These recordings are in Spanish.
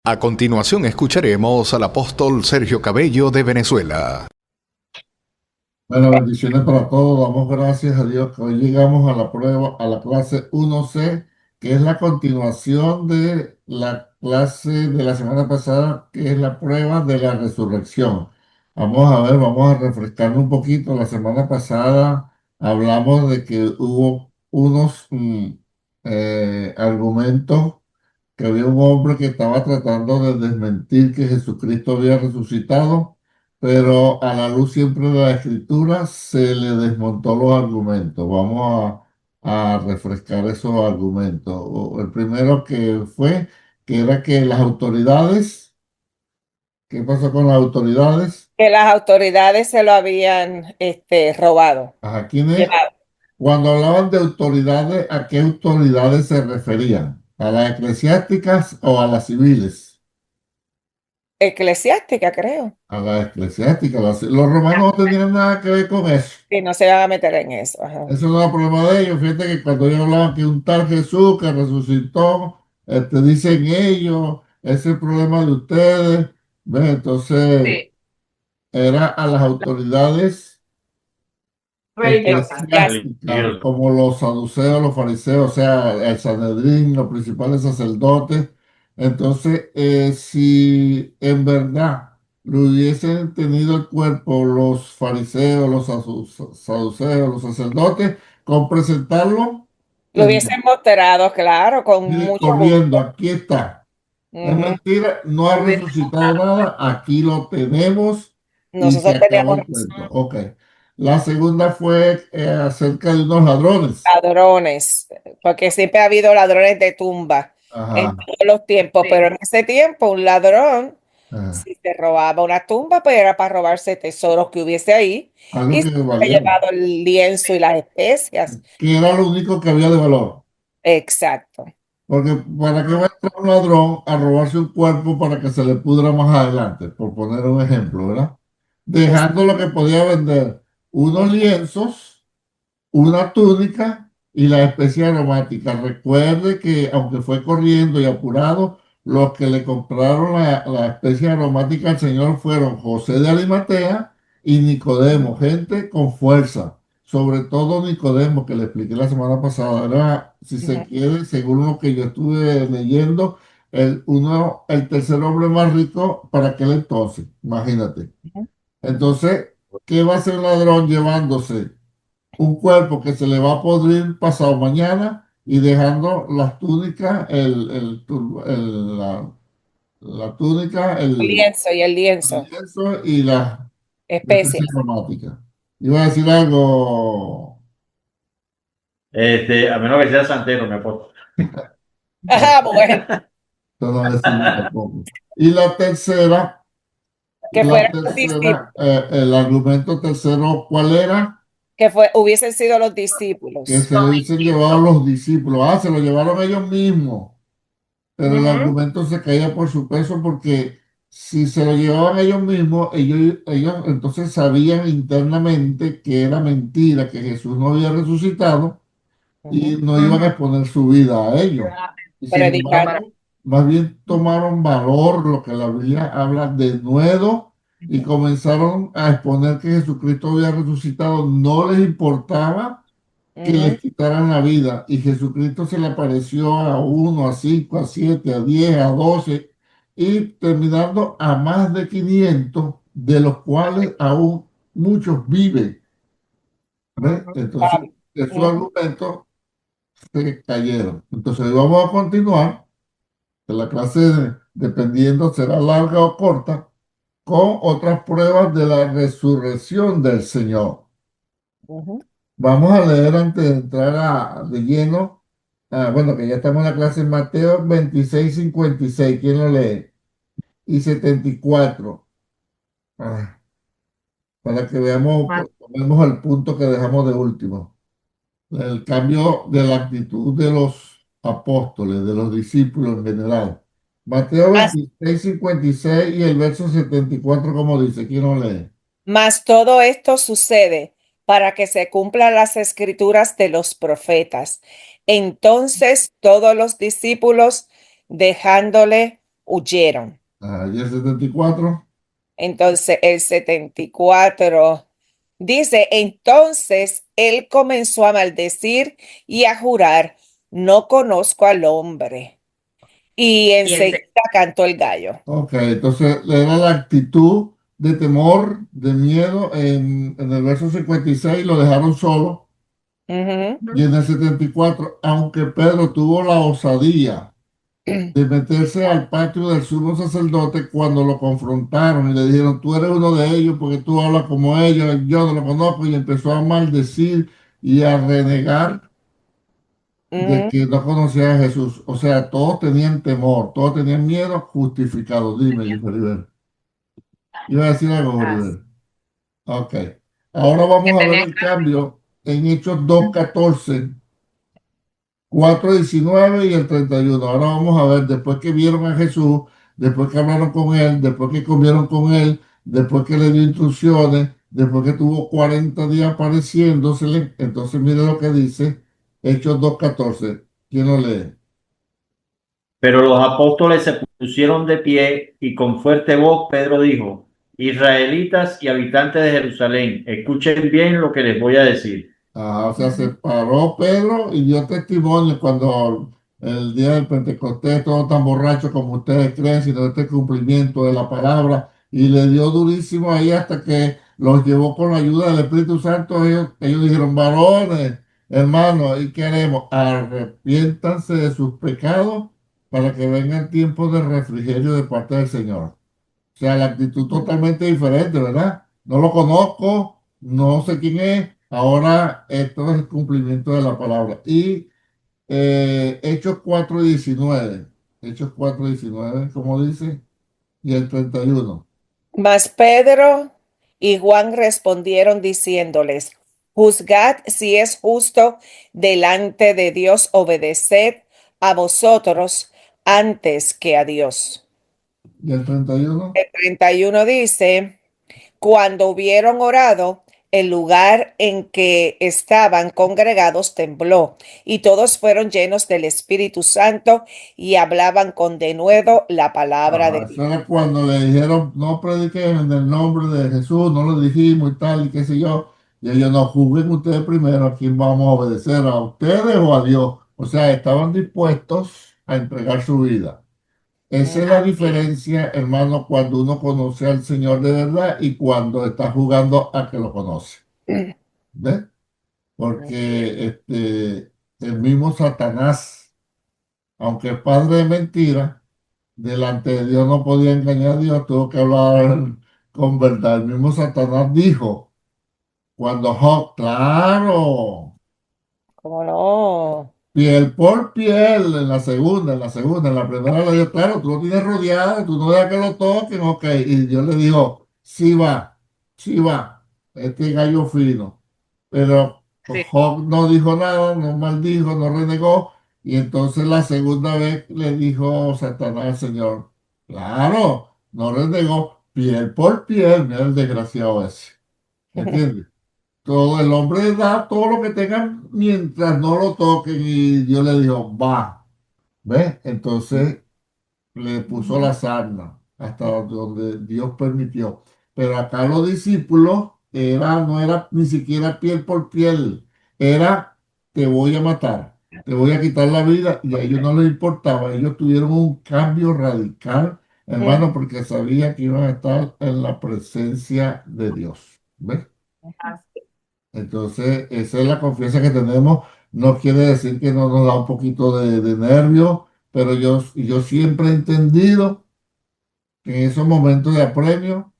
A continuación escucharemos al apóstol Sergio Cabello de Venezuela. Bueno, bendiciones para todos. Damos gracias a Dios que hoy llegamos a la prueba, a la clase 1C, que es la continuación de la clase de la semana pasada, que es la prueba de la resurrección. Vamos a ver, vamos a refrescar un poquito. La semana pasada hablamos de que hubo unos argumentos, que había un hombre que estaba tratando de desmentir que Jesucristo había resucitado, pero a la luz siempre de la Escritura se le desmontó los argumentos. Vamos a refrescar esos argumentos. El primero que fue, que era que las autoridades, ¿qué pasó con las autoridades? Que las autoridades se lo habían robado. ¿A quiénes? Llevado. Cuando hablaban de autoridades, ¿a qué autoridades se referían? ¿A las eclesiásticas o a las civiles? Eclesiástica, creo. A la eclesiástica. Los romanos no tenían nada que ver con eso. Y no se van a meter en eso. Ajá. Eso no es el problema de ellos. Fíjate que cuando ellos hablaban que un tal Jesús que resucitó, dicen ellos, ese es el problema de ustedes. ¿Ves? Entonces, Sí, era a las autoridades religiosa. eclesiásticas, como los saduceos, los fariseos, o sea, el Sanedrín, los principales sacerdotes. Entonces, si en verdad lo hubiesen tenido el cuerpo los fariseos, los saduceos, los sacerdotes, con presentarlo, Lo tenían hubiesen mostrado, claro, con que ir mucho corriendo, gusto. aquí está. Es Ujú. mentira, no ha resucitado nada, aquí lo tenemos y se Nosotros acabó teníamos el cuento. Ok. La segunda fue acerca de unos ladrones. ladrones, porque siempre ha habido ladrones de tumba en Ajá, todos los tiempos, pero en ese tiempo un ladrón, ajá. si se robaba una tumba, pues era para robarse tesoros que hubiese ahí Algo y que se había valiera, llevado el lienzo y las especias. que era lo único que había de valor. Exacto. Porque ¿para qué va a entrar un ladrón a robarse un cuerpo para que se le pudra más adelante? Por poner un ejemplo, ¿verdad? Es- Dejando lo que podía vender, unos lienzos, una túnica y la especie aromática. Recuerde que aunque fue corriendo y apurado, los que le compraron la especie aromática al Señor fueron José de Arimatea y Nicodemo, gente con fuerza. Sobre todo Nicodemo, que le expliqué la semana pasada, era, si se Ujú, quiere, según lo que yo estuve leyendo, el tercer hombre más rico para aquel entonces, imagínate. ujú, Entonces, ¿qué va a hacer un ladrón llevándose un cuerpo que se le va a podrir pasado mañana y dejando las túnicas, la túnica, el lienzo y el lienzo, lienzo y la especie especias. aromática? Iba a decir algo. A menos que sea santero, me aporta. No, Ah, bueno, esto no le sirve tampoco. Y que la fueran los discípulos, tercera, el argumento tercero, ¿cuál era? hubiesen sido los Que discípulos. se lo hubiesen llevado los discípulos. Ah, se lo llevaron ellos mismos. Pero el Ujú, argumento se caía por su peso porque si se lo llevaban ellos mismos, ellos entonces sabían internamente que era mentira, que Jesús no había resucitado y ujú. no iban a exponer su vida a ellos. Y sin Predicar. embargo, más bien tomaron valor, lo que la Biblia habla de nuevo, y comenzaron a exponer que Jesucristo había resucitado. No les importaba que Ujú, les quitaran la vida. Y Jesucristo se le apareció a uno, a cinco, a siete, a 10, a 12 y terminando a más de 500, de los cuales aún muchos viven. ¿Ves? Entonces, esos ujú, argumentos se cayeron. Entonces, hoy vamos a continuar, que la clase, dependiendo, será larga o corta, con otras pruebas de la resurrección del Señor. ujú. Vamos a leer antes de entrar de lleno. Bueno, que ya estamos en la clase en Mateo 26:56. ¿Quién lo lee? Y 74. Ah, para que veamos, tomemos el punto que dejamos de último. El cambio de la actitud de los apóstoles, de los discípulos en general. Mateo Mas, 26:56 y el verso 74, como dice. ¿Quién lo lee? mas todo esto sucede para que se cumplan las escrituras de los profetas. Entonces todos los discípulos, dejándole huyeron. Y el 74. Entonces el 74 dice, entonces él comenzó a maldecir y a jurar, no conozco al hombre. Y enseguida cantó el gallo. Ok, entonces le da la actitud de temor, de miedo. En el verso 56 lo dejaron solo. Ujú. Y en el 74, aunque Pedro tuvo la osadía de meterse al patio del sumo sacerdote cuando lo confrontaron y le dijeron, tú eres uno de ellos porque tú hablas como ellos, yo no lo conozco, y empezó a maldecir y a renegar de Ujú. que no conocía a Jesús. O sea, todos tenían temor, todos tenían miedo justificado. Dime, Oliver. Iba a decir algo, Oliver. Ok. Ahora vamos a ver el cambio en Hechos 2:14, 4:19 y el 31. Ahora vamos a ver, después que vieron a Jesús, después que hablaron con él, después que comieron con él, después que le dio instrucciones, después que tuvo 40 días apareciéndosele. Entonces mire lo que dice Hechos 2:14. ¿Quién lo lee? Pero los apóstoles se pusieron de pie y con fuerte voz Pedro dijo, Israelitas y habitantes de Jerusalén, escuchen bien lo que les voy a decir. O sea, se paró Pedro y dio testimonio cuando el día del Pentecostés, todo tan borracho como ustedes creen, sino este cumplimiento de la palabra, y le dio durísimo ahí hasta que los llevó con la ayuda del Espíritu Santo. Ellos dijeron, varones, hermanos, y queremos, arrepiéntanse de sus pecados para que venga el tiempo de refrigerio de parte del Señor. O sea, la actitud totalmente diferente, ¿verdad? No lo conozco, no sé quién es. Ahora esto es el cumplimiento de la palabra. Y Hechos 4:19. Hechos 4:19, como dice, y el 31. Mas Pedro y Juan respondieron diciéndoles, juzgad si es justo delante de Dios obedecer a vosotros antes que a Dios. Y el 31. El 31 dice, cuando hubieron orado, el lugar en que estaban congregados tembló, y todos fueron llenos del Espíritu Santo y hablaban con denuedo la palabra de Eso Dios. era cuando le dijeron, no prediquen en el nombre de Jesús, no lo dijimos y tal, y qué sé yo. Y ellos no juzguen ustedes primero a quién vamos a obedecer, a ustedes o a Dios. O sea, estaban dispuestos a entregar su vida. Esa es la diferencia, hermano, cuando uno conoce al Señor de verdad y cuando está jugando a que lo conoce. ¿Ves? Porque el mismo Satanás, aunque es padre de mentira, delante de Dios no podía engañar a Dios, tuvo que hablar con verdad. El mismo Satanás dijo, cuando Job, claro, ¿Cómo no? piel por piel, en la primera le dijo, claro, tú lo tienes rodeado, tú no dejas que lo toquen, ok. Y Dios le dijo, sí va, este gallo fino. Pero Sí. Job no dijo nada, no maldijo, no renegó. Y entonces la segunda vez le dijo Satanás al Señor, claro, no renegó, piel por piel, mira el desgraciado ese. ¿Entiendes? Todo el hombre da todo lo que tenga mientras no lo toquen y Dios le dijo, va, ¿ves? Entonces le puso la sarna hasta donde Dios permitió. Pero acá los discípulos no era ni siquiera piel por piel, era te voy a matar, te voy a quitar la vida y a ellos no les importaba. Ellos tuvieron un cambio radical, hermano, porque sabían que iban a estar en la presencia de Dios. ¿Ves? Entonces, esa es la confianza que tenemos. No quiere decir que no nos da un poquito de nervio, pero yo siempre he entendido que en esos momentos de apremio,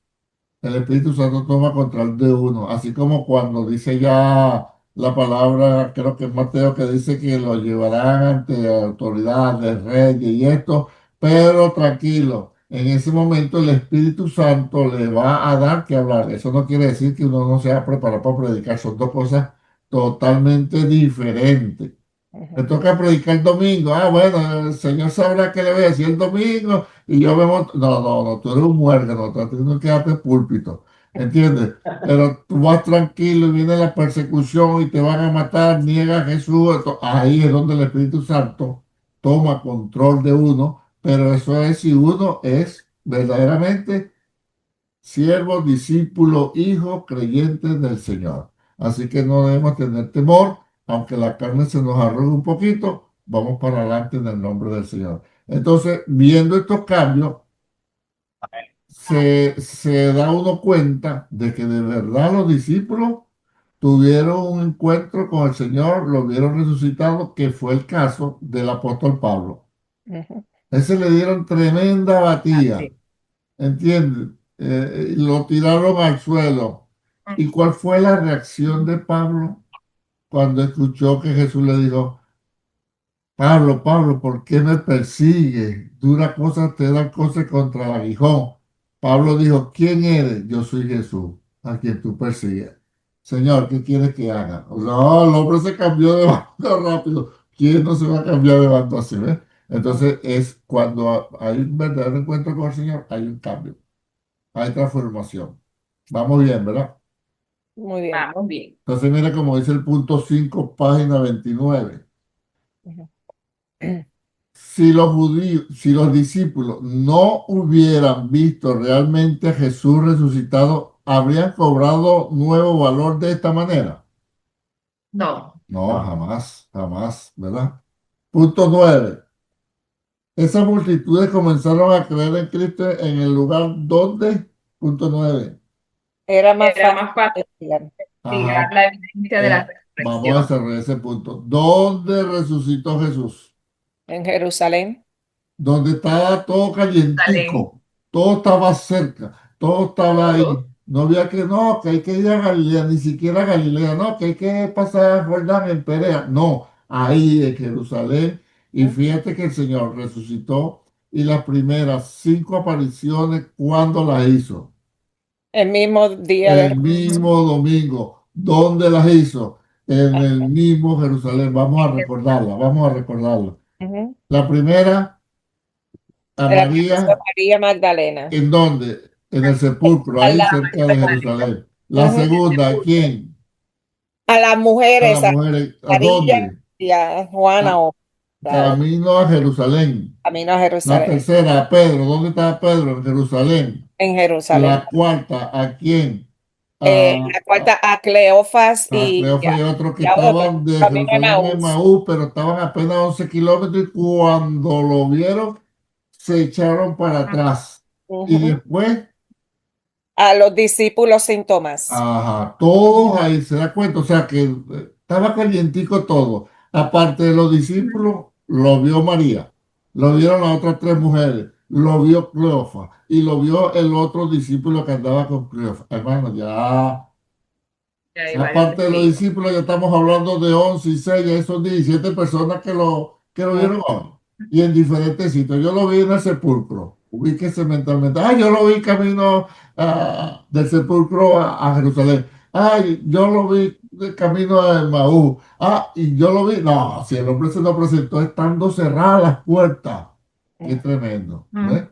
el Espíritu Santo toma control de uno. Así como cuando dice ya la palabra, creo que es Mateo, que dice que lo llevarán ante autoridades, reyes y esto, pero tranquilo. En ese momento el Espíritu Santo le va a dar que hablar. Eso no quiere decir que uno no se ha preparado para predicar. Son dos cosas totalmente diferentes. Me Ujú. toca predicar el domingo. Bueno, el Señor sabrá qué le voy a decir el domingo y yo me monto. No, tú eres un muérgano, tú tienes que darte púlpito. ¿Entiendes? Pero tú vas tranquilo y viene la persecución y te van a matar, niega a Jesús. Ahí es donde el Espíritu Santo toma control de uno, pero eso es si uno es verdaderamente siervo, discípulo, hijo, creyente del Señor. Así que no debemos tener temor, aunque la carne se nos arrugue un poquito, vamos para adelante en el nombre del Señor. Entonces, viendo estos cambios, se da uno cuenta de que de verdad los discípulos tuvieron un encuentro con el Señor, lo vieron resucitado, que fue el caso del apóstol Pablo. Ujú. Ese le dieron tremenda batida, Sí. ¿entiendes? Lo tiraron al suelo. ¿Y cuál fue la reacción de Pablo cuando escuchó que Jesús le dijo, Pablo, Pablo, ¿por qué me persigues? Dura cosa te da cosas contra el aguijón. Pablo dijo, ¿quién eres? Yo soy Jesús, a quien tú persigues. Señor, ¿qué quieres que haga? No, el hombre se cambió de bando rápido. ¿Quién no se va a cambiar de bando así, ves? Entonces es cuando hay un verdadero encuentro con el Señor, hay un cambio, hay transformación. Vamos bien, ¿verdad? Muy bien. Vamos bien. Entonces mira como dice el punto 5, página 29. Ujú. Si los judíos, si los discípulos no hubieran visto realmente a Jesús resucitado, ¿habrían cobrado nuevo valor de esta manera? No. No, jamás, jamás, ¿verdad? Punto 9. Esas multitudes comenzaron a creer en Cristo en el lugar donde, punto 9. Era más Era fácil más fácil investigar investigar Ajá, la evidencia de la vamos a resurrección. desarrollar ese punto. ¿Dónde resucitó Jesús? en Jerusalén. Donde estaba todo Jerusalén. calientico, todo estaba cerca, todo estaba ahí. Todo. No había que, no, que hay que ir a Galilea, ni siquiera a Galilea, no, que hay que pasar a Jordán en Perea. No, ahí en Jerusalén. Y Ujú. fíjate que el Señor resucitó y las primeras 5 apariciones, ¿cuándo las hizo? El mismo día de... El mismo domingo. ¿Dónde las hizo? En el mismo Jerusalén. Vamos a recordarla, vamos a recordarla. Ujú. La primera, a Era la de María. María Magdalena. ¿En dónde? En el sepulcro, Al ahí lado cerca de de Jerusalén. Jerusalén. La Ujú. segunda, ¿a quién? A las A las mujeres, a mujeres. ¿A María dónde? y a Juana A o la otra, camino a Jerusalén. camino a La Jerusalén. tercera, a Pedro. ¿Dónde estaba Pedro? En Jerusalén. En Jerusalén. La cuarta, ¿a quién? La cuarta a Cleofas A Cleofa y otros que y a otro, estaban de camino a Jerusalén a Emaús. Emaús, pero estaban apenas 11 kilómetros y cuando lo vieron, se echaron para atrás. Y Ujú. después A los discípulos sin Tomás. ajá, todos ahí se da cuenta, o sea que estaba calientico todo. Aparte de los discípulos, lo vio María, lo vieron las otras 3 mujeres, lo vio Cleofa y lo vio el otro discípulo que andaba con Cleofa. Hermano, ya, Y hay varios aparte de los testigos. discípulos, ya estamos hablando de 11 y 6, ya son 17 personas que lo Ujú. vieron hoy. Y en diferentes sitios. Yo lo vi en el sepulcro. Ubíquese mentalmente. Ah, yo lo vi camino del sepulcro a Jerusalén. Ay, yo lo vi de camino a Maú. Ah, y yo lo vi. No, si el hombre se lo presentó estando cerradas las puertas. Qué Ujú. tremendo. Mm, ¿Ves?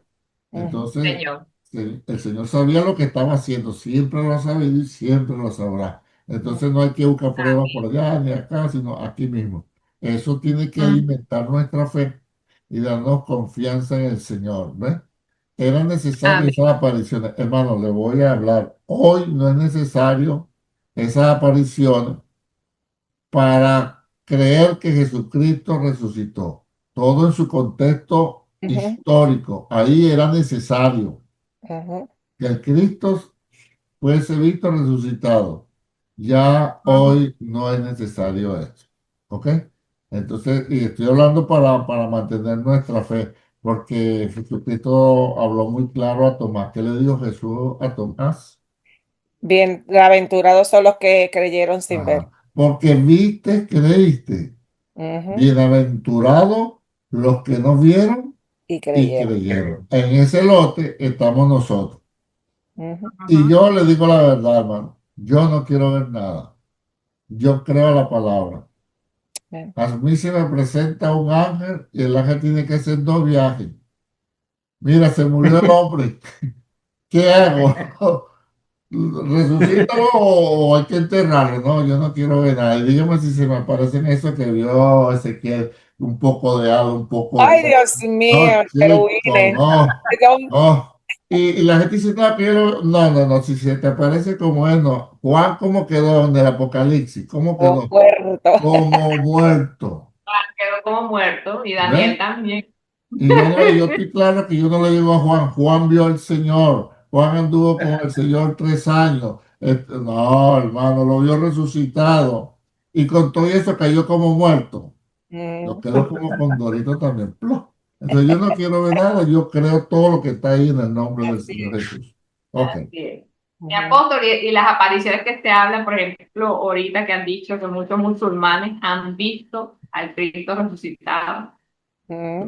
Ujú. Entonces, Señor. el Señor sabía lo que estaba haciendo. Siempre lo ha sabido y siempre lo sabrá. Entonces no hay que buscar pruebas por Amén. allá ni acá, sino aquí mismo. Eso tiene que Mm, alimentar nuestra fe y darnos confianza en el Señor. ¿Ves? Era necesario amén. esas apariciones. Hermano, le voy a hablar. Hoy no es necesario esas apariciones para creer que Jesucristo resucitó. Todo en su contexto Ujú. histórico. Ahí era necesario Ujú. que el Cristo fuese visto resucitado. Ya Ujú. hoy no es necesario eso. ¿Ok? Entonces, y estoy hablando para mantener nuestra fe, porque Jesucristo habló muy claro a Tomás. ¿Qué le dijo Jesús a Tomás? Bienaventurados son los que creyeron sin ver. Ajá. Porque viste, creíste. Ujú. Bienaventurados los que no vieron Y y creyeron. creyeron. En ese lote estamos nosotros. Ujú. Y Ujú. yo le digo la verdad, hermano. Yo no quiero ver nada. Yo creo la palabra. Bien. A mí se me presenta un ángel y el ángel tiene que hacer 2 viajes. Mira, se murió el hombre. ¿Qué hago? ¿Resucítalo o hay que enterrarlo? No, yo no quiero ver nada. Y dígame si se me aparecen eso que vio Ezequiel. un poco de hada, un poco Ay, de... Dios mío, No, chico, querubines. no, Son no. Y la gente dice, no, no, si se te parece como él, no. Juan, ¿cómo quedó en el Apocalipsis? ¿Cómo un quedó? muerto. Como muerto. Quedó como muerto y ¿Ves? Daniel también. Y yo estoy claro que yo no le digo a Juan, Juan vio al Señor, Juan anduvo con el Señor 3 años. No, hermano, lo vio resucitado. Y con todo eso cayó como muerto. Yo Mm, quedo como condorito también. ¡Pluf! Entonces yo no quiero ver nada, yo creo todo lo que está ahí en el nombre del Así Señor es, Jesús. Ok. así es. Mi ujú, apóstol, y las apariciones que se hablan, por ejemplo, ahorita que han dicho que muchos musulmanes han visto al Cristo resucitado mm.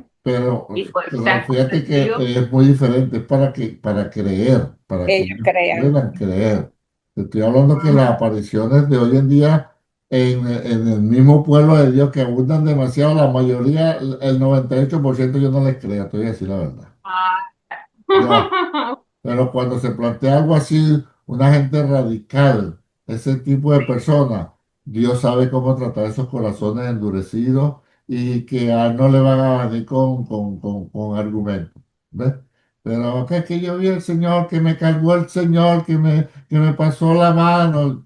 y pues se Pero han fíjate que convertido. es muy diferente, es para creer, para que Ellos ellos crean. puedan creer. Te estoy hablando que las apariciones de hoy en día en el mismo pueblo de Dios que abundan demasiado, la mayoría, el 98% yo no les creo, te voy a decir la verdad. Ah. No. Pero cuando se plantea algo así, una gente radical, ese tipo de personas, Dios sabe cómo tratar esos corazones endurecidos y que a él no le van a venir con argumentos. ¿Ves? Pero que yo vi el Señor, que me cargó el Señor, que me pasó la mano.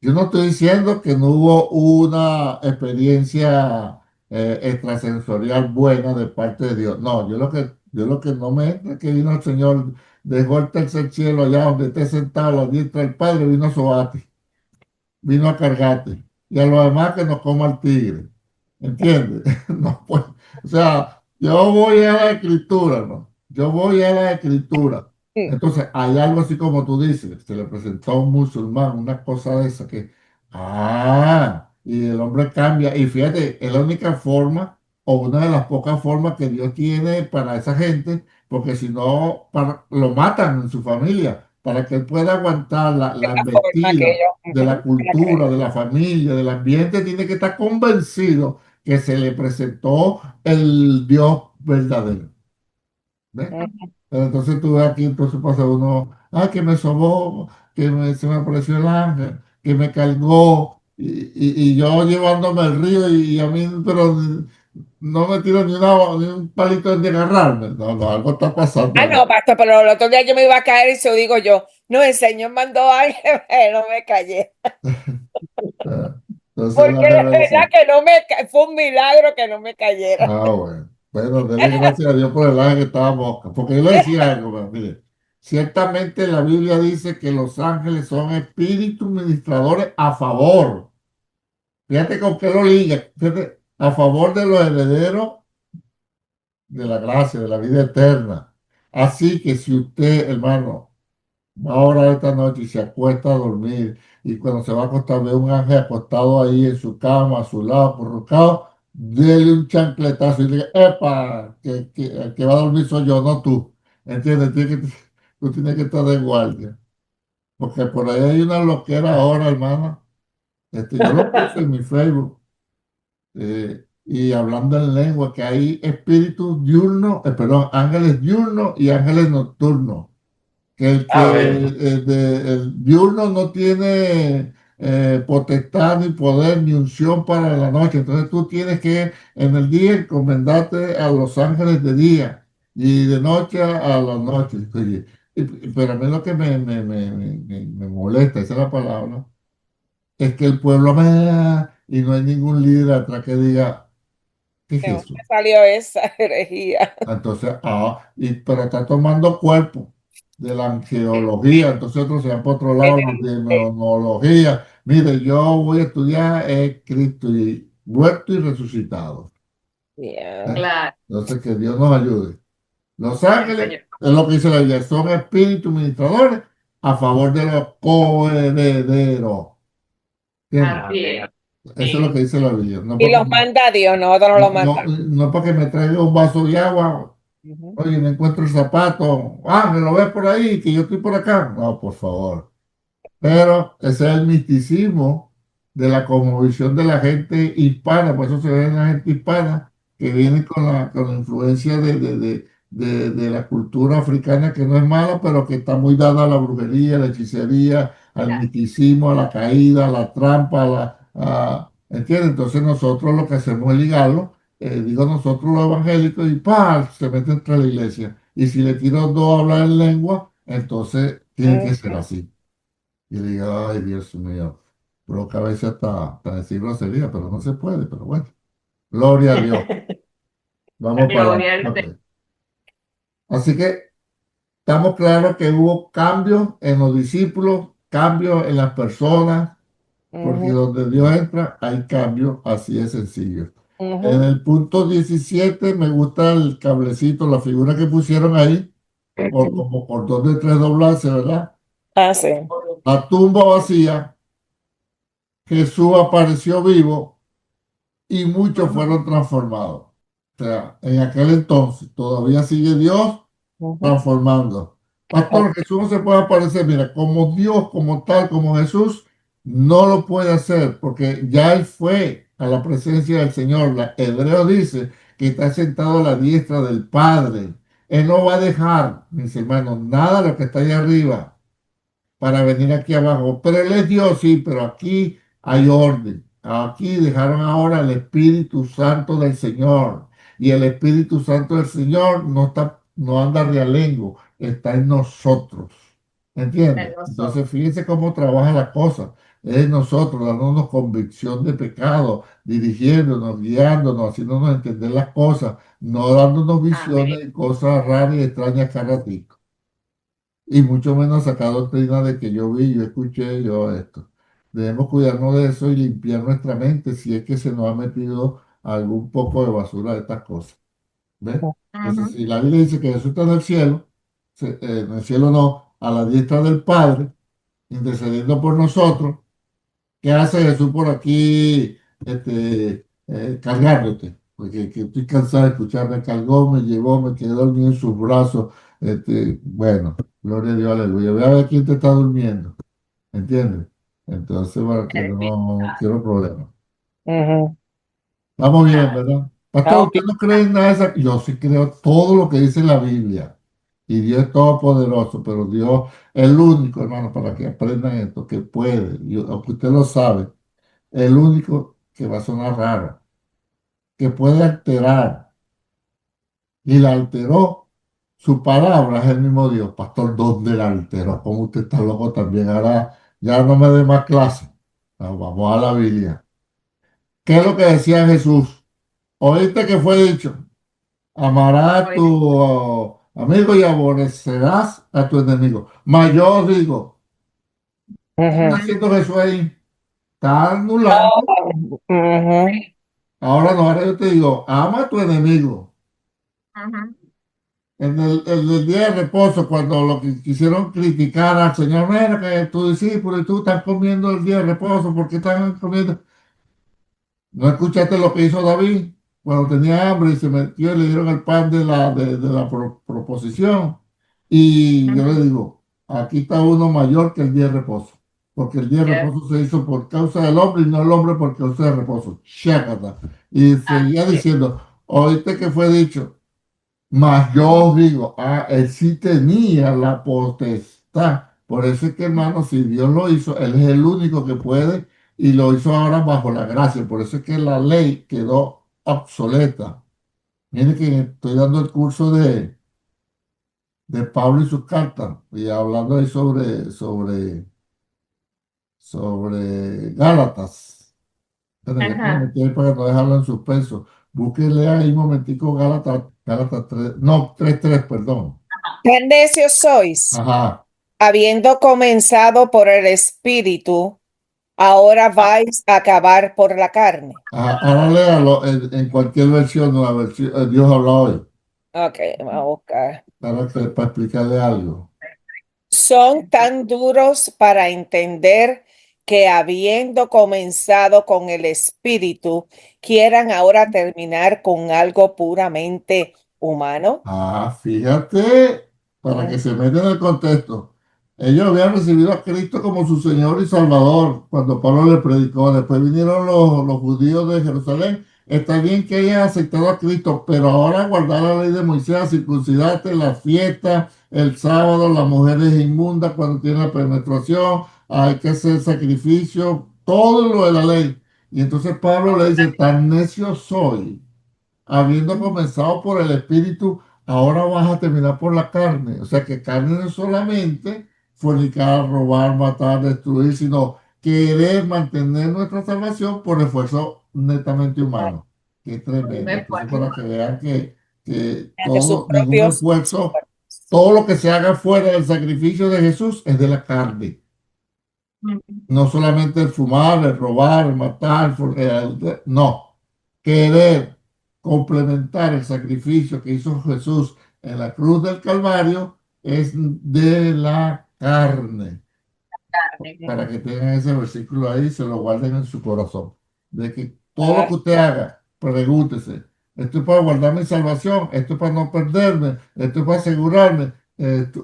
Yo no estoy diciendo que no hubo una experiencia extrasensorial buena de parte de Dios. No, yo lo que no me entra es que vino el Señor, dejó el tercer cielo allá donde esté sentado a la diestra del Padre, vino a sobarte, vino a cargarte. Y a los demás que nos coma el tigre. ¿Entiendes? No, pues, o sea, yo voy a la escritura, ¿no? Yo voy a la escritura. Mm, Entonces, hay algo así como tú dices, se le presentó a un musulmán una cosa de esa y el hombre cambia. Y fíjate, es la única forma o una de las pocas formas que Dios tiene para esa gente, porque si no, lo matan en su familia, para que él pueda aguantar de la la forma que embestida ellos de la la creen. cultura, de la familia, del ambiente, tiene que estar convencido que se le presentó el Dios verdadero. ¿Ves? Mm. Pero entonces tú ves aquí, entonces pasa uno, que me sobó, se me apareció el ángel, que me cargó, y yo llevándome al río y a mí, pero no me tiro ni un palito de agarrarme. No, no, algo está pasando Ah, ahí. no, pastor, pero el otro día yo me iba a caer y se lo digo yo. No, el Señor mandó a alguien, no me callé. Entonces Porque la de verdad reversa. que fue un milagro que no me cayera. Bueno. Bueno, dele gracias a Dios por el ángel que estaba mosca. Porque yo le decía algo, pero mire, ciertamente la Biblia dice que los ángeles son espíritus ministradores a favor. Fíjate con qué lo liga. Fíjate, a favor de los herederos de la gracia, de la vida eterna. Así que si usted, hermano, va a orar esta noche y se acuesta a dormir y cuando se va a acostar ve un ángel acostado ahí en su cama, a su lado, acurrucado, dele un chancletazo y diga, ¡epa! Que el que va a dormir soy yo, no tú. ¿Entiendes? Tú tienes que estar de guardia. Porque por ahí hay una loquera ahora, hermano. Yo lo puse en mi Facebook. Y hablando en lengua, que hay espíritus diurnos, perdón, ángeles diurnos y ángeles nocturnos. Que A ver, el diurno no tiene potestad ni poder ni unción para la noche. Entonces tú tienes que en el día encomendarte a los ángeles de día y de noche a la noche. Oye, pero a mí lo que me molesta, esa es la palabra, es que el pueblo y no hay ningún líder atrás que diga, ¿qué es ¿De dónde eso? salió esa herejía? Entonces, pero está tomando cuerpo de la angeología, entonces otros se van por otro lado, los de demonología. Mire, yo voy a estudiar Cristo y muerto y resucitado. Yeah. ¿Eh? Claro, Entonces, que Dios nos ayude. Los el ángeles, Señor. es lo que dice la Biblia, son espíritus ministradores a favor de los coherederos. ¿Entiendes? Así es. Eso es lo Sí. que dice la Biblia. No Y porque, los manda Dios, nosotros no los no, mandamos. no para que me traiga un vaso de agua. Ujú. Oye, me encuentro el zapato. Me lo ves por ahí, que yo estoy por acá. No, por favor. Pero ese es el misticismo de la cosmovisión de la gente hispana. Por eso se ve en la gente hispana que viene con la influencia de la cultura africana, que no es mala, pero que está muy dada a la brujería, a la hechicería, al misticismo, a la caída, a la trampa, ¿Entiendes? Entonces nosotros lo que hacemos es ligarlo, digo nosotros los evangélicos, y ¡pam! Se mete entre la iglesia. Y si le tiro dos a hablar en lengua, entonces tiene que ser Ujú. así. Y le digo, ay, Dios mío, provoca a veces hasta decir grosería, pero no se puede, pero bueno, gloria a Dios. Vamos para Gloria adelante. al Señor. Ok. Así que estamos claros que hubo cambios en los discípulos, cambios en las personas, porque Ujú, donde Dios entra hay cambios, así de sencillo. En ujú, el punto 17 me gusta el cablecito, la figura que pusieron ahí, por, ujú. como cordón de tres doblarse, ¿verdad? Ah, sí. La tumba vacía, Jesús apareció vivo y muchos Ujú. fueron transformados. O sea, en aquel entonces todavía sigue Dios Ujú. transformando. Ah, Pastor, Jesús no se puede aparecer, mira, como Dios, como tal, como Jesús, no lo puede hacer porque ya él fue a la presencia del Señor. La Hebreo dice que está sentado a la diestra del Padre. Él no va a dejar, mis hermanos, nada de lo que está ahí arriba para venir aquí abajo. Pero Él es Dios, sí, pero aquí hay orden. Aquí dejaron ahora el Espíritu Santo del Señor. Y el Espíritu Santo del Señor no está, no anda realengo, está en nosotros. ¿Entiendes? En nosotros. Entonces, fíjense cómo trabaja la cosa. Es nosotros dándonos convicción de pecado, dirigiéndonos, guiándonos, haciéndonos entender las cosas, no dándonos Amén. visiones y cosas raras y extrañas cada ratito. Y mucho menos sacar doctrina de que yo vi, yo escuché, yo esto. Debemos cuidarnos de eso y limpiar nuestra mente si es que se nos ha metido algún poco de basura de estas cosas. ¿Ves? Entonces, Ujú. si la Biblia dice que Jesús está en el cielo, en el cielo no, a la diestra del Padre, intercediendo por nosotros, ¿qué hace Jesús por aquí cargándote? Porque que estoy cansado de escuchar, me cargó, me llevó, me quedé dormido en sus brazos. Bueno, gloria a Dios, aleluya. Ve a ver quién te está durmiendo, ¿entiendes? Entonces, bueno, que no quiero problemas. ujú. Vamos bien, Ah, ¿verdad? Pastor, Ok. ¿usted no cree en nada de esa? Yo sí creo todo lo que dice la Biblia. Y Dios es todopoderoso, pero Dios es el único, hermano, para que aprendan esto, que puede, aunque usted lo sabe, el único que va a sonar raro, que puede alterar, y la alteró, su palabra es el mismo Dios. Pastor, ¿dónde la alteró? ¿Cómo usted está loco también? Ahora ya no me dé más clases. No, vamos a la Biblia. ¿Qué es lo que decía Jesús? ¿Oíste que fue dicho? Amarás a hoy- tu amigo y aborrecerás a tu enemigo. Mas yo os digo, ¿qué está Ujú. Ujú. haciendo Jesús ahí? Está anulando. Ujú, Ahora no, ahora yo te digo, ama a tu enemigo. Ujú. En el día de reposo, cuando lo que quisieron criticar al Señor, mira que tu discípulo y tú están comiendo el día de reposo, ¿por qué están comiendo? ¿No escuchaste lo que hizo David cuando tenía hambre y se metió y le dieron el pan de la proposición? Y yo le Ujú. digo, aquí está uno mayor que el día de reposo, porque el día de Yes. reposo se hizo por causa del hombre y no el hombre por causa del reposo. Chácata. Y seguía Así es. diciendo, oíste que fue dicho. Mas yo os digo, él sí tenía la potestad. Por eso es que, hermano, si Dios lo hizo, Él es el único que puede y lo hizo ahora bajo la gracia. Por eso es que la ley quedó obsoleta. Mire que estoy dando el curso de Pablo y sus cartas y hablando ahí sobre Gálatas. Espera, que me Ajá. metí ahí para no dejarlo en suspenso. Búsquele ahí un momentico Gálatas 3, no, 3:3, perdón. Tan necios sois, Ajá, habiendo comenzado por el Espíritu, ahora vais a acabar por la carne. ajá. Ahora léalo en cualquier versión, nueva versión, Dios habla hoy, Ok, vamos a buscar. para explicarle algo. Son tan duros para entender que habiendo comenzado con el Espíritu, quieran ahora terminar con algo puramente humano. Fíjate, para Mm, que se meta en el contexto. Ellos habían recibido a Cristo como su Señor y Salvador cuando Pablo le predicó. Después vinieron los judíos de Jerusalén. Está bien que hayan aceptado a Cristo, pero ahora guardar la ley de Moisés, circuncidarte, la fiesta, el sábado, las mujeres inmundas cuando tienen la penetración, hay que hacer sacrificio, todo lo de la ley. Y entonces Pablo le dice, tan necio soy, habiendo comenzado por el espíritu, ahora vas a terminar por la carne. O sea que carne no es solamente fornicar, robar, matar, destruir, sino querer mantener nuestra salvación por esfuerzo netamente humano. Qué tremendo. Muy Entonces, fuerte. para que vean que De sus todo, ningún propios esfuerzo, esfuerzos. todo lo que se haga fuera del sacrificio de Jesús es de la carne. No solamente el fumar, el robar, el matar, no. Querer complementar el sacrificio que hizo Jesús en la cruz del Calvario es de la carne. Para que tengan ese versículo ahí, se lo guarden en su corazón. De que todo lo Ah, que usted haga, pregúntese, ¿esto es para guardar mi salvación? ¿Esto es para no perderme? ¿Esto es para asegurarme?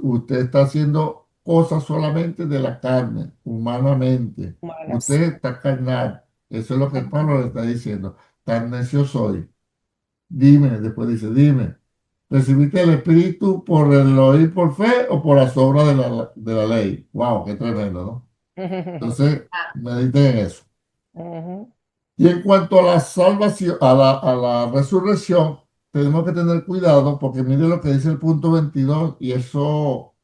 Usted está haciendo cosas solamente de la carne, humanamente. humanas. Usted está carnal. Eso es lo que Pablo le está diciendo. Tan necio soy. Dime, después dice, dime, ¿recibiste el Espíritu por el oír por fe o por las obras de la ley? Wow, qué tremendo, ¿no? Entonces, mediten en eso. Ujú, Y en cuanto a la salvación, a la resurrección, tenemos que tener cuidado porque mire lo que dice el punto 22 y eso,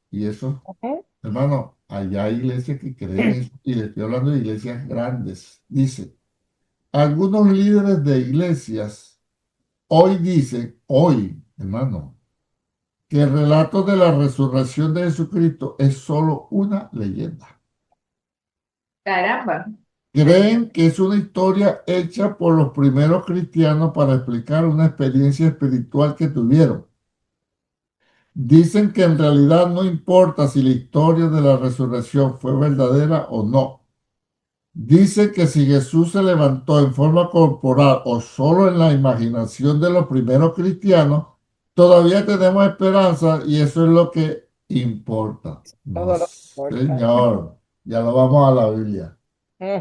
ujú. hermano, allá hay iglesias que creen eso y le estoy hablando de iglesias grandes. Dice, algunos líderes de iglesias hoy dicen, hoy, hermano, que el relato de la resurrección de Jesucristo es solo una leyenda. Caramba. Creen que es una historia hecha por los primeros cristianos para explicar una experiencia espiritual que tuvieron. Dicen que en realidad no importa si la historia de la resurrección fue verdadera o no. Dicen que si Jesús se levantó en forma corporal o solo en la imaginación de los primeros cristianos, todavía tenemos esperanza y eso es lo que importa. No, Todo lo que importa. señor, ya lo vamos a la Biblia. Mm,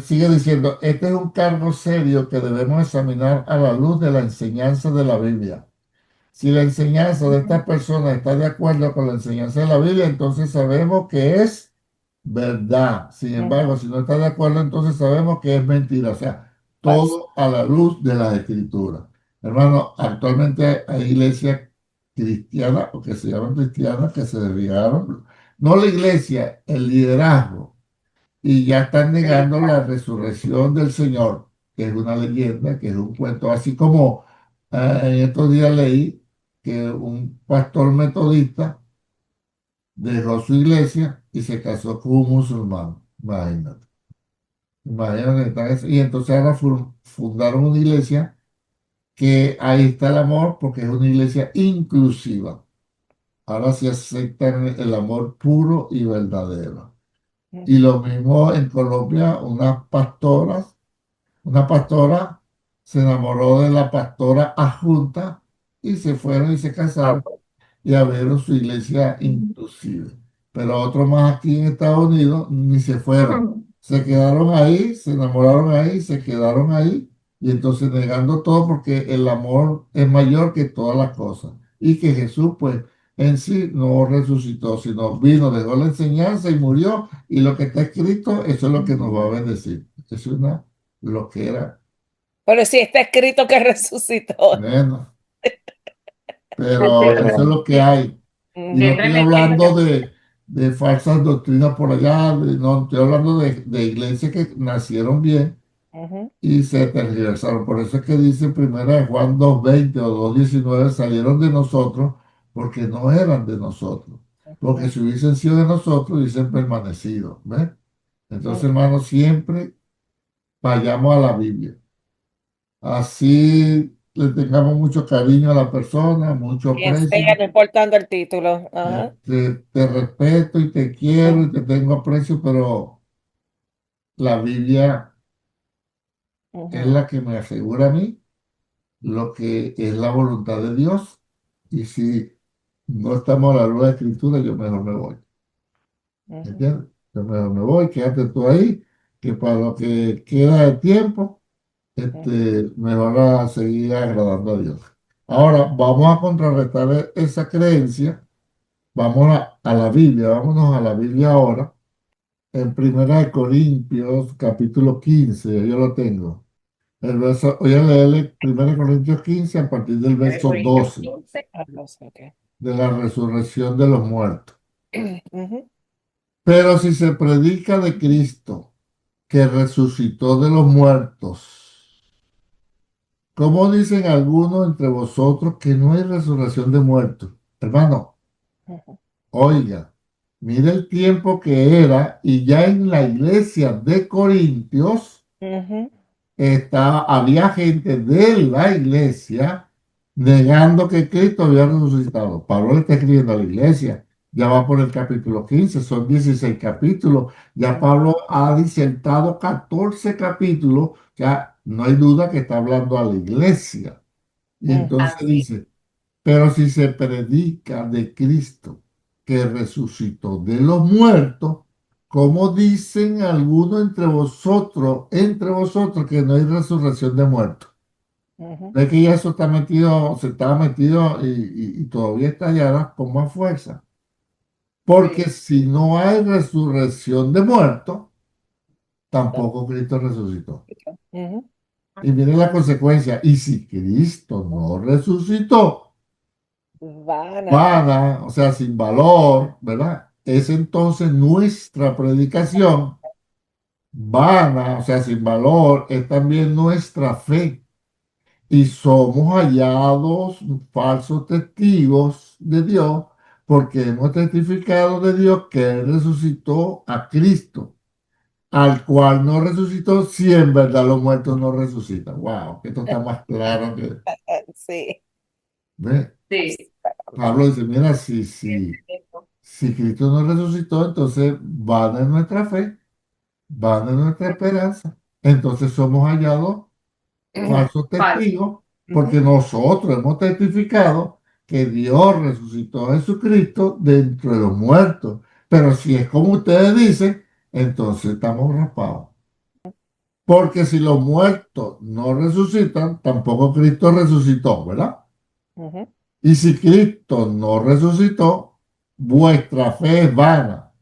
Sigue diciendo, este es un cargo serio que debemos examinar a la luz de la enseñanza de la Biblia. Si la enseñanza de estas personas está de acuerdo con la enseñanza de la Biblia, entonces sabemos que es verdad. Sin ujú. embargo, si no está de acuerdo, entonces sabemos que es mentira. O sea, Falso. todo a la luz de las escrituras. Hermano, actualmente hay iglesias cristianas, o que se llaman cristianas, que se desviaron. No la iglesia, el liderazgo y ya están negando la resurrección del Señor, que es una leyenda, que es un cuento, así como en estos días leí que un pastor metodista dejó su iglesia y se casó con un musulmán. Imagínate. Imagínate, y entonces ahora fundaron una iglesia que ahí está el amor porque es una iglesia inclusiva. Ahora sí aceptan el amor puro y verdadero. Y Ujú. lo mismo en Colombia, una pastora se enamoró de la pastora adjunta y se fueron y se Ah, casaron pues. y abrieron su iglesia inclusive. Pero otros más aquí en Estados Unidos ni se fueron. Se quedaron ahí, se enamoraron ahí, se quedaron ahí y entonces negando todo porque el amor es mayor que todas las cosas. Y que Jesús pues en sí no resucitó, sino vino, dejó la enseñanza y murió. Y lo que está escrito, eso es lo que nos va a bendecir. Es una loquera, Pero sí está escrito que resucitó. menos. Qué Pero eso es tremendo. lo que hay. Y no Ujú. estoy Tremendo. hablando de falsas doctrinas por allá, no, estoy hablando de iglesias que nacieron bien Ujú. y se tergiversaron. Por eso es que dice en primera de Juan 2:20 o 2:19 salieron de nosotros porque no eran de nosotros. Porque Ujú. si hubiesen sido de nosotros, hubiesen permanecido. ¿Ves? Entonces, Ujú. hermanos, siempre vayamos a la Biblia. Así le tengamos mucho cariño a la persona, mucho Bien sea, aprecio. no importando el título. Ajá. Te respeto y te quiero Ujú. y te tengo aprecio, pero la Biblia es Ujú. la que me asegura a mí lo que es la voluntad de Dios. Y si no estamos a la luz de la escritura, yo mejor me voy. Ujú. ¿Entiendes? Yo mejor me voy, quédate tú ahí, que para lo que queda de tiempo, Ujú. mejor a seguir agradando a Dios. Ahora, vamos a contrarrestar esa creencia. Vamos a la Biblia, vámonos a la Biblia ahora. en Primera de Corintios, capítulo 15, yo lo tengo. El verso, voy a leerle Primera de Corintios 15 a partir del verso Corintios 12, 15. Ah, no sé, ok. de la resurrección de los muertos. Ujú, Pero si se predica de Cristo, que resucitó de los muertos, ¿cómo dicen algunos entre vosotros que no hay resurrección de muertos? Hermano, ujú, oiga, mire el tiempo que era y ya en la iglesia de Corintios ujú, había gente de la iglesia negando que Cristo había resucitado. Pablo le está escribiendo a la iglesia, ya va por el capítulo 15, son 16 capítulos, ya Pablo ha disertado 14 capítulos, ya no hay duda que está hablando a la iglesia. Y ujú, entonces Así. dice, pero si se predica de Cristo que resucitó de los muertos, ¿cómo dicen algunos entre vosotros que no hay resurrección de muertos? ujú, Ve que ya eso está metido, se estaba metido y todavía está allá con más fuerza. Porque Sí. si no hay resurrección de muertos, tam- tampoco Cristo resucitó. ujú, Y miren la consecuencia. Y si Cristo no resucitó, Vana. vana, o sea, sin valor, ¿verdad? Es entonces nuestra predicación vana, o sea, sin valor, es también nuestra fe. Y somos hallados falsos testigos de Dios porque hemos testificado de Dios que Él resucitó a Cristo, al cual no resucitó si en verdad los muertos no resucitan. Wow, que esto está más claro que... Sí. ¿Ve? Sí. Pablo dice, mira, si Cristo no resucitó, entonces van en nuestra fe, van en nuestra esperanza. Entonces somos hallados falsos Falso. testigos Ujú, porque nosotros hemos testificado que Dios resucitó a Jesucristo dentro de los muertos. Pero si es como ustedes dicen, entonces estamos raspados. Porque si los muertos no resucitan, tampoco Cristo resucitó, ¿verdad? ujú, Y si Cristo no resucitó, vuestra fe es vana.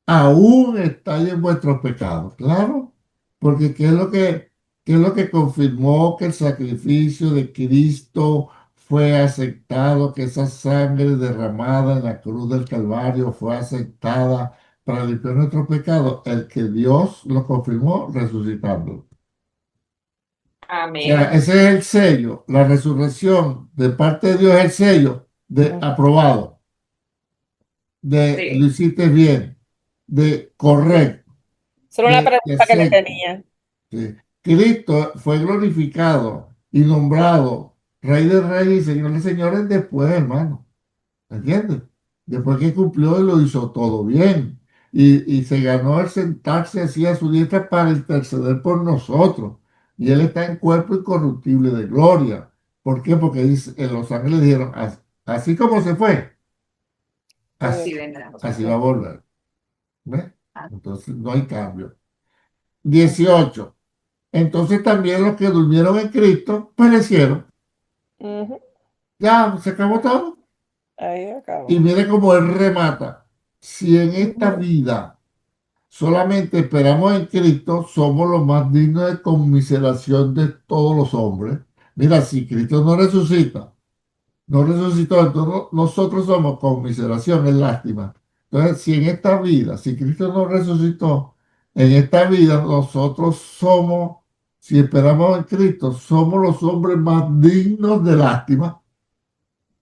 Aún estáis en vuestros pecados, claro, porque qué es lo que confirmó que el sacrificio de Cristo fue aceptado, que esa sangre derramada en la cruz del Calvario fue aceptada para limpiar nuestros pecados, el que Dios lo confirmó resucitando. O sea, Amén. ese es el sello, la resurrección de parte de Dios es el sello de ujú. aprobado, de lo Sí. hiciste bien, de correcto, Solo una de pregunta que le acepto. tenía. Sí. Cristo fue glorificado y nombrado Rey de Reyes y Señor de Señores después, hermano. ¿Entiendes? Después que cumplió y lo hizo todo bien. Y se ganó el sentarse así a su diestra para interceder por nosotros. Y Él está en cuerpo incorruptible de gloria. ¿Por qué? Porque los ángeles dijeron, así como se fue, Uy, así, Así vendrá. así va a volver. ¿Ves? Ah, Entonces no hay cambio. ujú, 18. Entonces también los que durmieron en Cristo perecieron. ujú. Ya se acabó todo. Ahí Y acabó. mire cómo él remata. Si en esta Ujú, vida solamente esperamos en Cristo, somos los más dignos de conmiseración de todos los hombres. Mira, si Cristo no resucita, no resucitó, entonces nosotros somos conmiseración, es lástima. Entonces, si en esta vida, si Cristo no resucitó, en esta vida nosotros somos, si esperamos en Cristo, somos los hombres más dignos de lástima.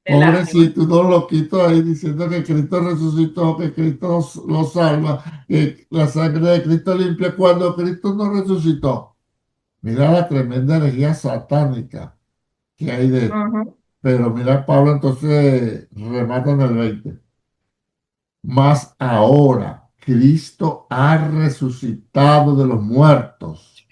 de lástima. Pobrecito, unos loquitos ahí diciendo que Cristo resucitó, que Cristo los salva, que la sangre de Cristo limpia cuando Cristo no resucitó. Mira la tremenda energía satánica que hay de esto. Ujú. Pero mira, Pablo entonces remata en el 20. Mas ahora Cristo ha resucitado de los muertos,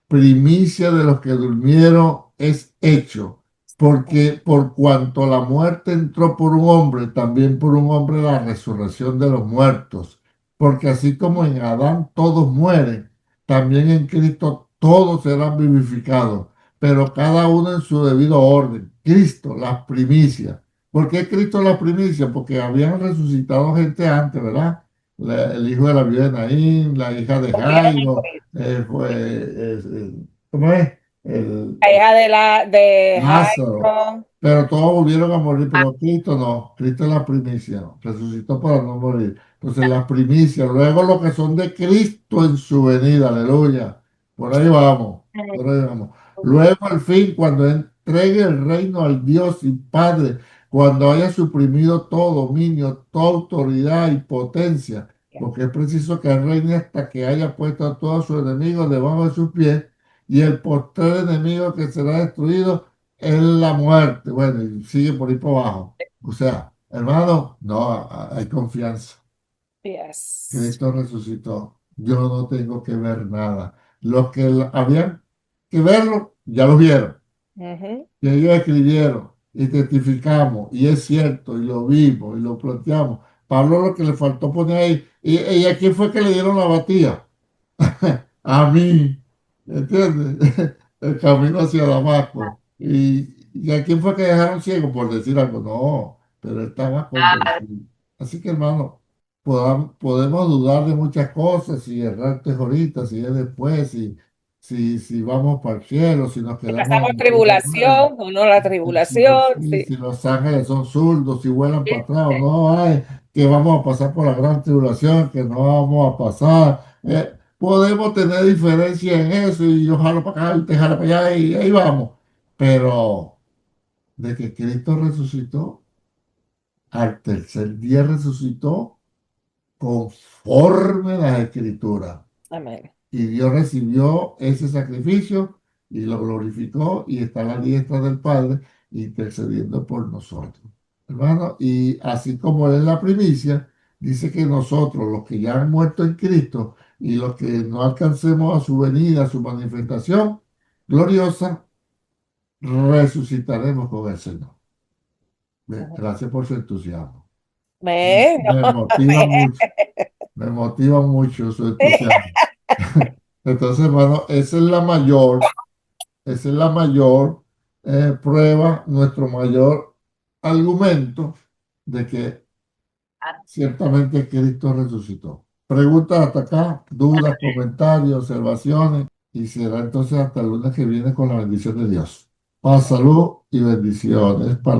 primicia de los que durmieron es hecho, porque por cuanto la muerte entró por un hombre, también por un hombre la resurrección de los muertos, porque así como en Adán todos mueren, también en Cristo todos serán vivificados, pero cada uno en su debido orden. Cristo, las primicias. ¿Por qué Cristo las primicias? Porque habían resucitado gente antes, ¿verdad? el hijo de la viuda de Naín, la hija de Murieron en Jairo, Cristo. ¿cómo es? El La hija de Lázaro. Jairo. Pero todos volvieron a morir, pero Cristo no. Cristo es la primicia, ¿no? Resucitó para no morir. Entonces, la primicia, luego los que son de Cristo en su venida, aleluya. Por ahí vamos, por ahí vamos. Luego, al fin, cuando entregue el reino al Dios y Padre, cuando haya suprimido todo dominio, toda autoridad y potencia, porque es preciso que reine hasta que haya puesto a todos sus enemigos debajo de sus pies, y el postrer enemigo que será destruido es la muerte. Bueno, y sigue por ahí por abajo. O sea, hermano, no, hay confianza. Yes. Cristo resucitó. Yo no tengo que ver nada. Los que habían que verlo, ya lo vieron. Ujú. Y ellos escribieron y testificamos, y es cierto, y lo vimos, y lo planteamos. Pablo lo que le faltó poner ahí, y a quién fue que le dieron la batida. A mí, ¿entiendes? El camino hacia Damasco. ¿Y a quién fue que dejaron ciego por decir algo? No, pero él estaba convencido. Así que, hermano, podemos dudar de muchas cosas, si errarte es ahorita, si es después, si vamos para el cielo, si nos Si quedamos pasamos en la tierra. Bueno, tribulación o no la tribulación, sí. si los ángeles son zurdos, si vuelan para atrás o no, hay que vamos a pasar por la gran tribulación, que no vamos a pasar. Podemos tener diferencia en eso y yo jalo para acá y te jalo para allá y ahí vamos. Pero de que Cristo resucitó, al tercer día resucitó conforme a las Escrituras. Amén. Y Dios recibió ese sacrificio y lo glorificó y está a la diestra del Padre intercediendo por nosotros. Hermano, y así como Él es la primicia, dice que nosotros, los que ya han muerto en Cristo y los que no alcancemos a su venida, a su manifestación gloriosa, resucitaremos con el Señor. Gracias por su entusiasmo. Amén. Me motiva mucho su entusiasmo. Entonces, hermano, esa es la mayor prueba, nuestro mayor argumento de que ciertamente Cristo resucitó. Preguntas hasta acá, dudas, comentarios, observaciones, y será entonces hasta el lunes que viene con la bendición de Dios. Paz, salud y bendiciones para